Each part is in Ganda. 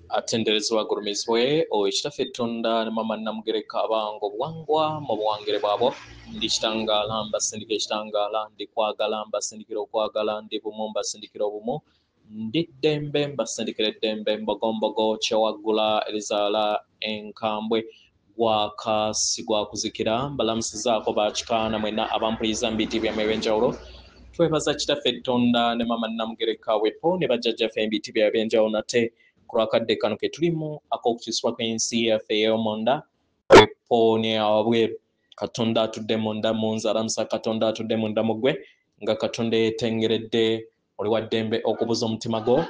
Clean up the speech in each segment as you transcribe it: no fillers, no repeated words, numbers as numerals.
atenderezebwa agulumizibwe owekitafe Tonda ne Mama Namugereka abango bwangwa mu buwangire bwabo ndi kitangaala mbasindika ekitangaala ndi kwagala mbasindikira okwagala ndi bumu mbasindikira obumu ndi ddembe mbasindikira eddembe mbogombogo kyewaggula erizaala enkambwe gwakasi gwakuzikira mbalamusizaako bakikaana mwena abampuliza mbiti byammwe ebyenjawulo twebaza kitaffe Tonda ne Mama Namugereka wepo ne bajjajjaffe embiti byabwe ebyenjawulo nate kulwakadde kano ke tulimu ak'okukisibwa kw'ensi yaffe ey'omonda wepo ne awabweru Katonda atudde munda mu nze alamusa Katonda atudde munda mu ggwe nga Katonda yeetengeredde oli wa ddembe okubuza omutima gwo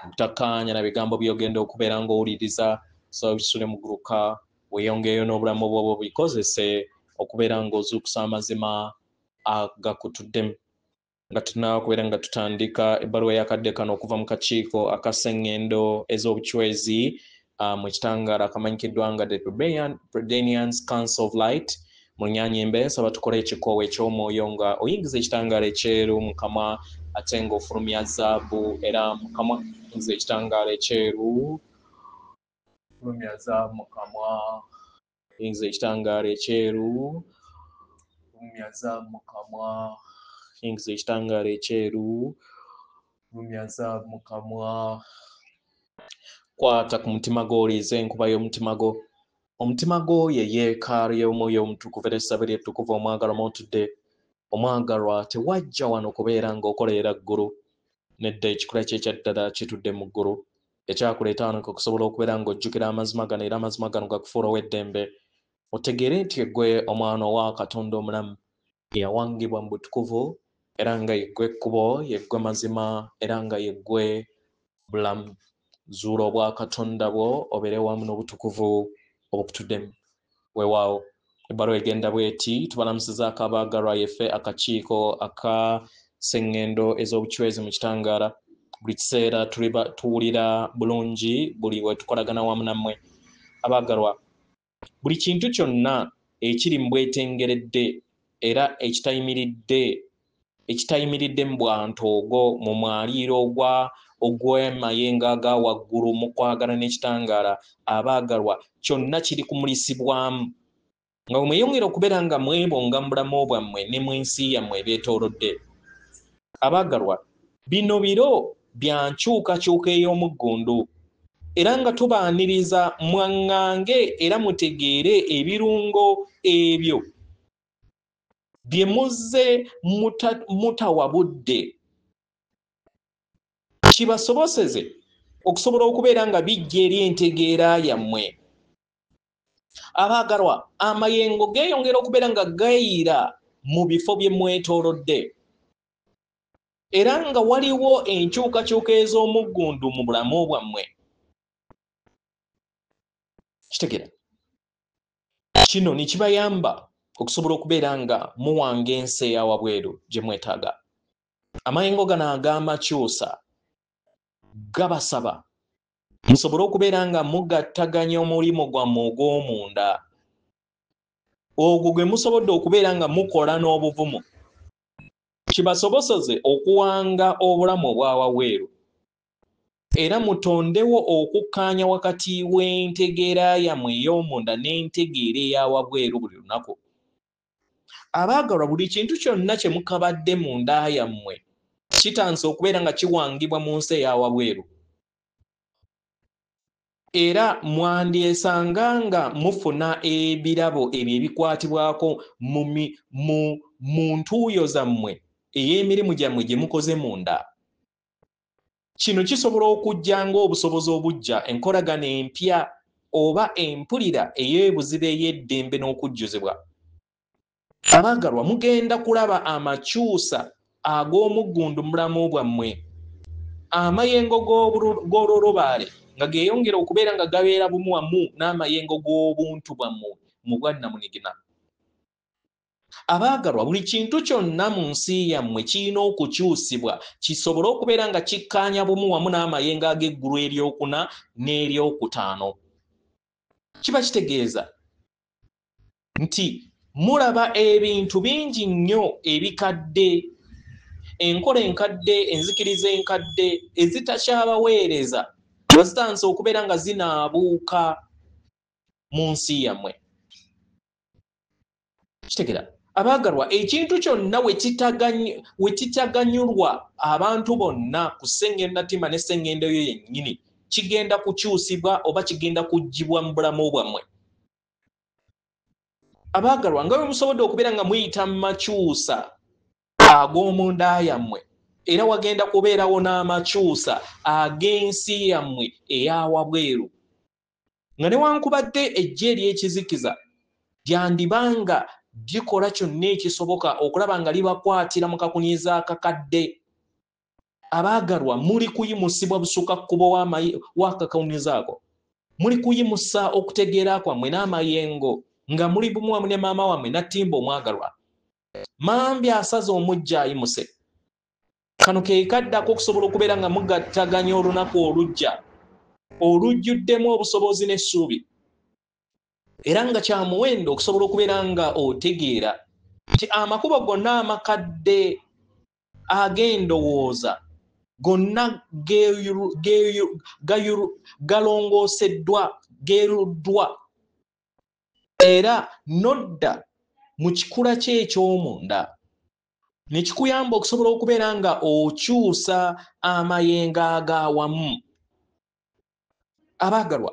butakkaanya na bigambo by'ogenda okubeera ng'owuliriza so bisule muguluka weeyongeeyo n'obulamu bwo bikozese okubeera ng'ozuukusa amazima agakutuddemu nga tunakubeera nga tutandika ebbaluwa yakadde kano okuva mu kakiiko akaseŋŋendo ez'obuchwezi mu kitangaala akamanyikiddwa nga the Predanians Council of Light mu Nnyanyimbe nsaba tukole ekikoowo eky'omwoyo nga oyingiza ekitangaala ekyeru mu kamwa ate ng'ofulumya zaabu era mu kamwa oyingiza ekitangaala ekyeru fulumya zaabu mu kamwa oyingiza ekitangaala ekyeru fulumya zaabu mu kamwa oyingiza ekitangaala ekyeru fulumya zaabu mu kamwa kwata ku mutima gwo oliiza enkuba y'omutima gwo omutima gwo ye yeekaalu y'omwoyo omutukuvu era essabo lyettukuvu omwagalwa mw'otudde omwagalwa tewajja wano kubeera ng'okolerera ggulu nedda ekikula kye ekyaddala kitudde mu ggulu ekyakuleeta wano okusobola okubeera ng'ojjukira amazima gano era amazima gano gakufuula ow'eddembe otegeere nti yeggwe omwana owa Katonda omulamu eyawangibwa mu butukuvu era nga yeggwe ekkubo yeggwe mazima era nga yeggwe bulamu zuula obwa Katonda bwo obeere wamu n'obutukuvu obukutuddemu weewaawo ebbaluwa egenda bw'eti tubalamusizaako abaagalwa yeffe akakiiko akaseŋŋendo ez'obuchwezi mu kitangaala buli kiseera tuwulira bulungi buli we tukolagana wamu nammwe abaagalwa buli kintu kyonna ekiri mu bwetengeredde era ekitayimiridde mu bwantoogo mu mwaliiro ogw'emayengo aga waggulu mu kwagala n'ekitangaala abaagalwa kyonna kiri kumulisibwamu nga bwe mweyongera okubeera nga mwebonga mu bulamu bwammwe ne mu nsi yammwe ebyetoolodde abaagalwa bino biro bya nkyukakyuka ey'omuggundu era nga tubaaniriza mwaŋŋange era mutegeere ebirungo ebyo bye muzze mutawabudde kibasoboseze okusobola okubeera nga bijja eri entegeera yammwe abaagalwa amayengo geeyongera okubeera nga gayira mu bifo bye mwetoolodde era nga waliwo enkyukakyuka ez'omuggundu mu bulamu bwammwe kitegeera kino ne kibayamba okusobola okubeera nga muwanga ensi eyawabweru gye mwetaaga amayengo gano ag'amakyusa gabasaba musobole okubeera nga mugattaganya omulimu gwammwe ogw'omunda ogwo gwe musobodde okubeera nga mukola n'obuvumu kibasoboseze okuwanga obulamu obwawabweru era mutondewo okukkaanya wakati w'entegeera yammwe ey'omunda n'entegeera eyawabweru buli lunaku abaagalwa buli kintu kyonna kye mukabadde mu nda yammwe kitansa okubeera nga kiwangibwa mu nsi eyawabweru era mwandyesanga nga mufuna ebirabo ebyo ebikwatibwako mu ntuuyo zammwe ey'emirimu gyammwe gye mukoze mu nda kino kisobola okujja ng'obusobozi obujja enkolagana empya oba empulira ey'ebuziba ey'eddembe n'okujjuzibwa abaagalwa mugenda kulaba amakyusa ag'omuggundu mu bulamu bwammwe amayengo g'olulubaale nga geeyongera okubeera nga gabeera bumu wamu n'amayengo g'obuntu bwammwe mu bwannamunigina abaagalwa buli kintu kyonna mu nsi yammwe kirina okukyusibwa kisobole okubeera nga kikkaanya bumu wamu n'amayengo ag'eggulu eryokuna n'eryokutaano kiba kitegeeza nti mulaba ebintu bingi nnyo ebikadde enkola enkadde enzikiriza enkadde ezitakyabaweereza bazitanse okubeera nga zinaabuuka mu nsi yammwe. Kitegera abaagalwa, ekintu kyonna we kitaganyulwa abantu bonna ku ssengendo Natima ne ssengendo yo yennyini kigenda kukyusibwa oba kigenda kuggyibwa mu bulamu bwammwe. Abaagalwa, nga bwe musobodde okubeera nga muyita mu makyusa ag'omu nda yammwe, era wagenda kubeerawo n'amakyusa ag'ensi yammwe eyawabweru, nga newankubadde ejje ery'ekizikiza lyandibanga gikola kyonna ekisoboka okulaba nga libakwatira mu kakunyiza akakadde. Abaagalwa, muli kuyimusibwa busukakkubo w'akakunyiza ako, muli kuyimusa okutegeera kwammwe n'amayengo nga muli bumu wamu ne maama wammwe Nattimba omwagalwa. Mambi asaze omujja ayimuse. Kano ke kaddako okusobola okubeera nga mugattaganya olunaku olujja olujjuddemu obusobozi n'essuubi, era nga kya muwendo okusobola okubeera nga otegeera nti amakubo gonna amakadde ag'endowooza gonna galongooseddwa, geeruddwa, era nodda mu kikula kye eky'omunda ne kikuyamba okusobola okubeera nga okyusa amayengo ag'awamu. Abaagalwa,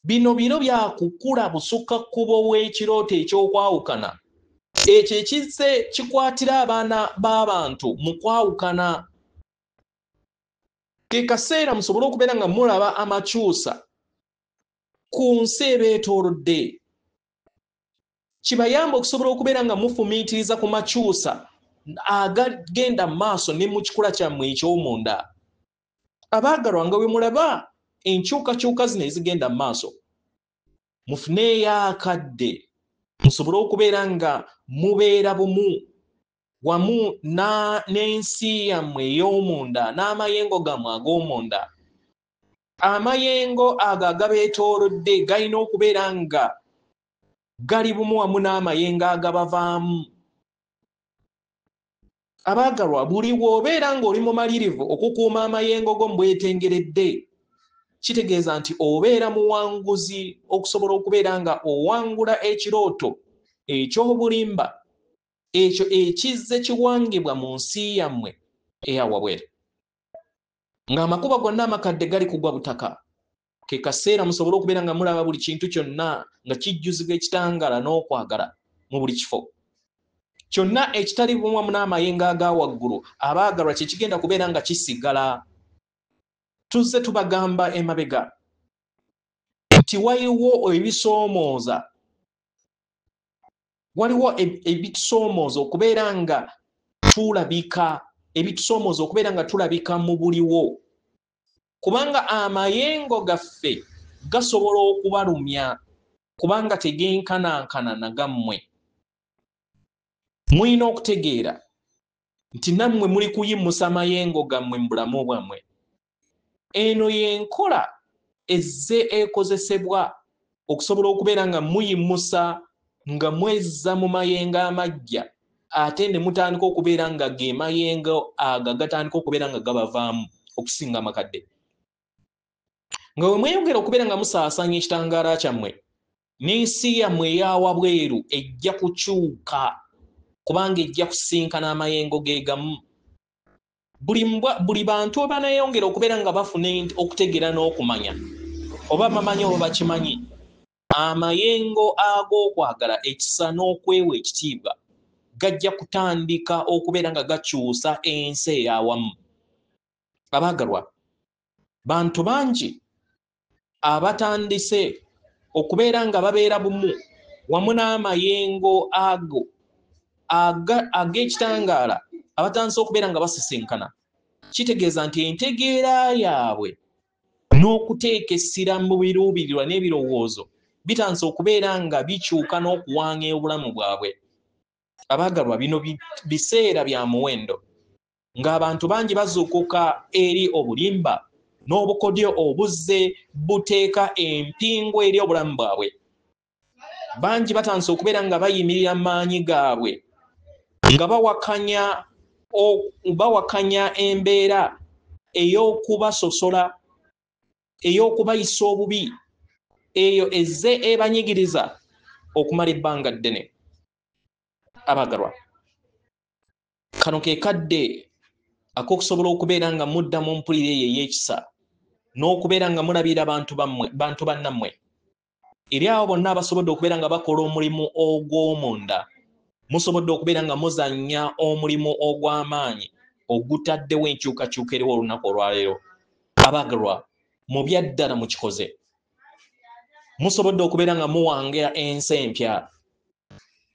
bino biro byakukula busukakkubo w'ekirooto eky'okwawukana. Ekyo ekizze kikwatira abaana b'abantu mu kwawukana. Ke kaseera musobole okubeera nga mulaba amakyusa ku nsi ebeetoolodde. Kibayamba okusobola okubeera nga mufumiitiriza ku makyusa agagenda mu maaso ne mu kikula kyammwe eky'omunda. Abaagalwa, nga bwe mulaba enkyukakyuka zino ezigenda mu maaso, mufuneeyo akadde musobole okubeera nga mubeera bumu wamu n'ensi yammwe ey'omunda n'amayengo gammwe ag'omunda. Amayengo ago agabeetoolodde galina okubeera nga gali bumu wamu n'amayengo agabavaamu. Abaagalwa, buli bw'obeera ng'oli mumalirivu okukuuma amayengo go mbwetengeredde, kitegeeza nti obeera muwanguzi okusobola okubeera nga owangula ekirooto eky'obulimba ekyo ekizze kiwangibwa mu nsi yammwe eyawabweru. Ng'amakuba gonna amakadde gali kugwa butaka, ke kaseera musobole okubeera nga mulaba buli kintu kyonna nga kijjuzibwa ekitangaala n'okwagala mu buli kifo. Kyonna ekitali bumu wamu n'amayengo aga waggulu, abaagalwa, kye kigenda kubeera nga kisigala. Tuzze tubagamba emabega nti waliwo ebitusoomooza okubeera nga tulabika mu buliwo, kubanga amayengo gaffe gasobola okubalumya kubanga tegenkanankana na gammwe. Mulina okutegeera nti nammwe muli kuyimusa amayengo gammwe mu bulamu bwammwe. Eno y'enkola ezze ekozesebwa okusobola okubeera nga muyimusa nga mwezza mu mayengo amajja, ate ne mutandika okubeera nga ge mayengo aga gatandika okubeera nga gabavaamu okusinga amakadde. Nga bwe mweyongera okubeera nga musaasanya ekitangaala kyammwe, n'ensi yammwe eyawabweru ejja kukyuka kubanga ejja kusinkana amayengo ge gamu. Buli bantu abanayongera okubeera nga bafuna okutegeera n'okumanya, oba bamanyi oba bakimanyi, amayengo ag'okwagala ekisa n'okwewa ekitiibwa gajja kutandika okubeera nga gakyusa ensi ey'awamu. Abaagalwa, bantu bangi abatandise okubeera nga babeera bumu wamu n'amayengo ago ag'ekitangaala abatandise okubeera nga basisinkana. Kitegeeza nti entegeera yaabwe n'okuteeka essira mu biruubirirwa n'ebirowoozo bitandise okubeera nga bikyuka n'okuwanga obulamu bwabwe. Abaagalwa, bino biseera bya muwendo ng'abantu bangi bazuukuka eri obulimba n'obukodyo obuzze buteeka empingo eri obulamu bwabwe. Bangi batandise okubeera nga bayimirira mu maanyi gaabwe nga bawakanya embeera ey'okubasosola ey'okubayisa obubi eyo ezze ebanyigiriza okumala ebbanga ddene. Abagalwa, kano ke kadde ak'okusobola okubeera nga muddamu mpulira eyo ey'ekisa n'okubeera nga mulabira bantu bannammwe eri abo bonna abasobodde okubeera nga bakola omulimu ogw'omunda, musobodde okubeera nga muzannya omulimu ogw'amaanyi ogutaddewo enkyukakyuka eriwo olunaku olwaleero. Abagalwa, mu byaddala mukikoze, musobodde okubeera nga muwanga ensi empya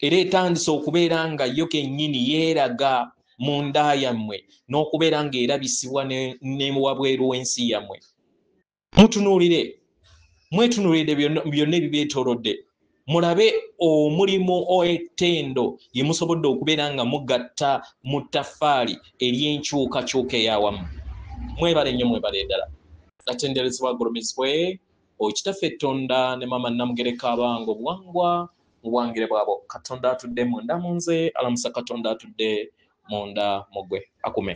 era etandise okubeera nga yo kennyini yeeraga mu nda yammwe n'okubeera nga erabisibwa ne wabweru w'ensi yammwe. Mwetunuulire byonna ebibeetoolodde, mulabe omulimu ettendo ye musobodde okubeera nga mugatta mu ttaffaali ery'enkyukakyuka ey'awamu. Mwebale nnyo, mwebale ddala. Gatenderezebwa agulumizibwe Kitaffe Tonda ne Maama Namugereka Abange Obuwangwa mu bwangire bwabo. Katonda atudde munda mu nze, alamusa Katonda atudde munda mu ggwe. Akume.